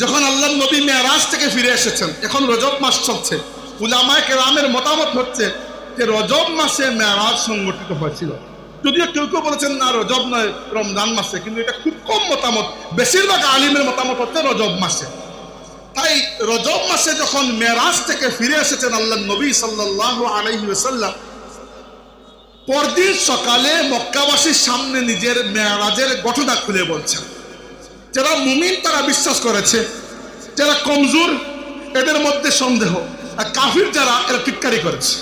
যখন আল্লাহর নবী মেরাজ থেকে ফিরে এসেছেন, এখন রজব মাস চলছে, উলামায়ে কেরামের মতামত হচ্ছে যে রজব মাসে মেরাজ সংগঠিত হয়েছিল। যদিও কেউ কেউ বলেছেন না রজব নয়, রমজান মাসে, কিন্তু এটা খুব কম মতামত। বেশিরভাগ আলিমের মতামত হচ্ছে রজব মাসে। তাই রজব মাসে যখন মেরাজ থেকে ফিরে এসেছেন আল্লাহর নবী সাল্লাল্লাহু আলাইহি ওয়াসাল্লাম, পরদিন সকালে মক্কাবাসীর সামনে নিজের মেরাজের ঘটনা খুলে বলছেন। যারা মুমিন তারা বিশ্বাস করেছে, যারা কমজোর এদের মধ্যে সন্দেহ, আর কাফির যারা এরা টিটকারি করেছে।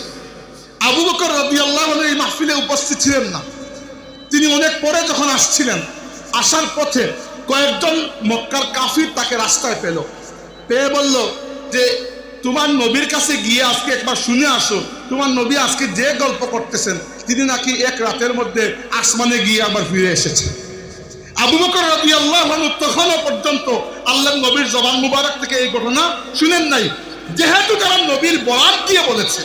আবু বকর রাদিয়াল্লাহু আনহু এই মাহফিলে উপস্থিত ছিলেন না, তিনি অনেক পরে যখন আসছিলেন, আসার পথে কয়েকজন মক্কার কাফির তাকে রাস্তায় পেয়ে বলল যে তোমার নবীর কাছে গিয়ে আজকে একবার শুনে আসো, তোমার নবী আজকে যে গল্প করতেছেন তিনি নাকি এক রাতের মধ্যে আসমানে গিয়ে আবার ফিরে এসেছেন। আবু বকর রাদিয়াল্লাহু আনহু তখনও পর্যন্ত আল্লাহর নবীর জবান মুবারক থেকে এই ঘটনা শুনেন নাই। যেহেতু তারা নবীর বরাত দিয়ে বলেছে,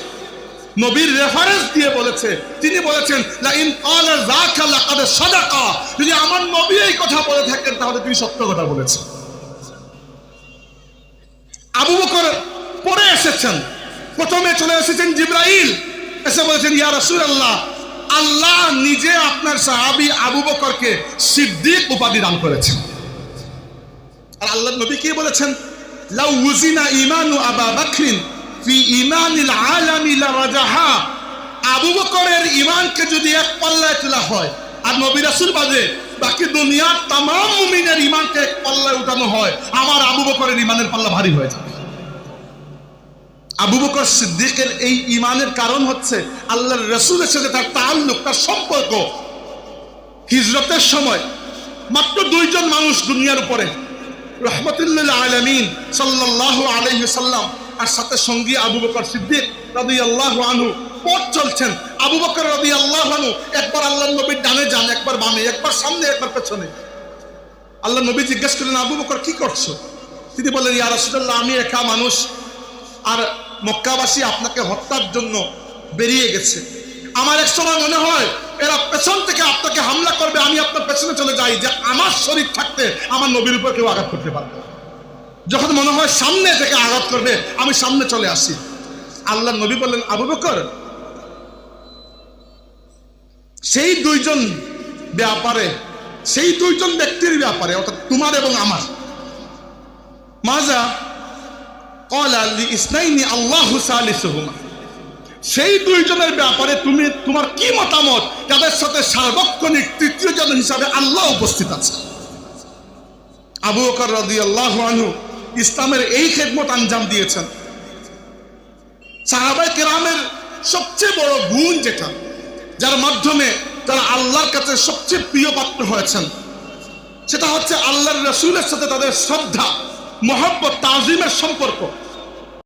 নবীর রেফারেন্স দিয়ে বলেছে, তিনি বলেছেন লা ইন ক্বালা যাকা লাকাদ সাদাকা, যদি আমার নবী এই কথা বলে থাকেন তাহলে তিনি সত্য কথা বলেছেন। আবু বকর পরে এসেছেন, প্রথমে চলে এসেছেন জিবরাইল, এসে বলেছেন ইয়া রাসূলুল্লাহ, আল্লাহ নিজে আপনার সাহাবী আবু বকরকে সিদ্দিক উপাধি দান করেছেন। আর আল্লাহর নবী কি বলেছেন, লাউ উযিনা ঈমানু আবু বকরিন ফি ঈমানিল আলামি লারাজাহা, আবু বকরের ঈমানকে যদি এক পাল্লায় তোলা হয় আর নবী রাসূল বাদে বাকি দুনিয়ার तमाम মুমিনের ঈমানকে এক পাল্লায় উঠানো হয়, আমার আবু বকরের ঈমানের পাল্লা ভারী হয়ে যাবে। আবু বকর সিদ্দিকের এই ঈমানের কারণ হচ্ছে আল্লাহর রাসূলের সাথে তার তাআল্লুক, তার সম্পর্ক। হিজরতের সময় মাত্র দুইজন মানুষ দুনিয়ার উপরে, রাহমাতুল্লিল আলামিন সাল্লাল্লাহু আলাইহি ওয়াসাল্লাম আর সাথে সঙ্গী আবু বকর সিদ্দিক রাদিয়াল্লাহু আনহু। পথ চলছেন, আবু বকর রাদিয়াল্লাহু আনহু একবার আল্লাহর নবীর ডানে যান, একবার বামে, একবার সামনে, একবার পেছনে। আল্লাহর নবী জিজ্ঞেস করলেন, আবু বকর কি করছো? তিনি বললেন, ইয়া রাসূলুল্লাহ, আমি একা মানুষ, আর মক্কাবাসী আপনাকে হত্যার জন্য বেরিয়ে গেছে। আমার এক সময় মনে হয় এরা পেছন থেকে আপনাকে হামলা করবে, আমি আপনার পেছনে চলে যাই, যে আমার শরীর থাকতে আমার নবীর উপর কেউ আঘাত করতে পারবে। যখন মনে হয় সামনে থেকে আঘাত করবে, আমি সামনে চলে আসি। আল্লাহ নবী বললেন, আবু বকর, সেই দুইজন ব্যাপারে, সেই দুইজন ব্যক্তির ব্যাপারে, অর্থাৎ তোমার এবং আমার, মাজা ক্বালা লিইসনাইনি আল্লাহু সালিসুহুমা, সেই দুইজনের ব্যাপারে তোমার কি মতামত, যাদের সাথে সার্বক্ষণিক তৃতীয় জন হিসাবে আল্লাহ উপস্থিত আছে। আবু বকর রাদিয়াল্লাহু আনহু ইসলামের এই খেদমত আঞ্জাম দিয়েছেন। সাহাবায়ে কেরামের সবচেয়ে বড় গুণ যেটা, যার মাধ্যমে তারা আল্লাহর কাছে সবচেয়ে প্রিয় পাত্র হয়েছেন, সেটা হচ্ছে আল্লাহর রাসূলের সাথে তাদের শ্রদ্ধা, মহব্বত, তাজিমের সম্পর্ক।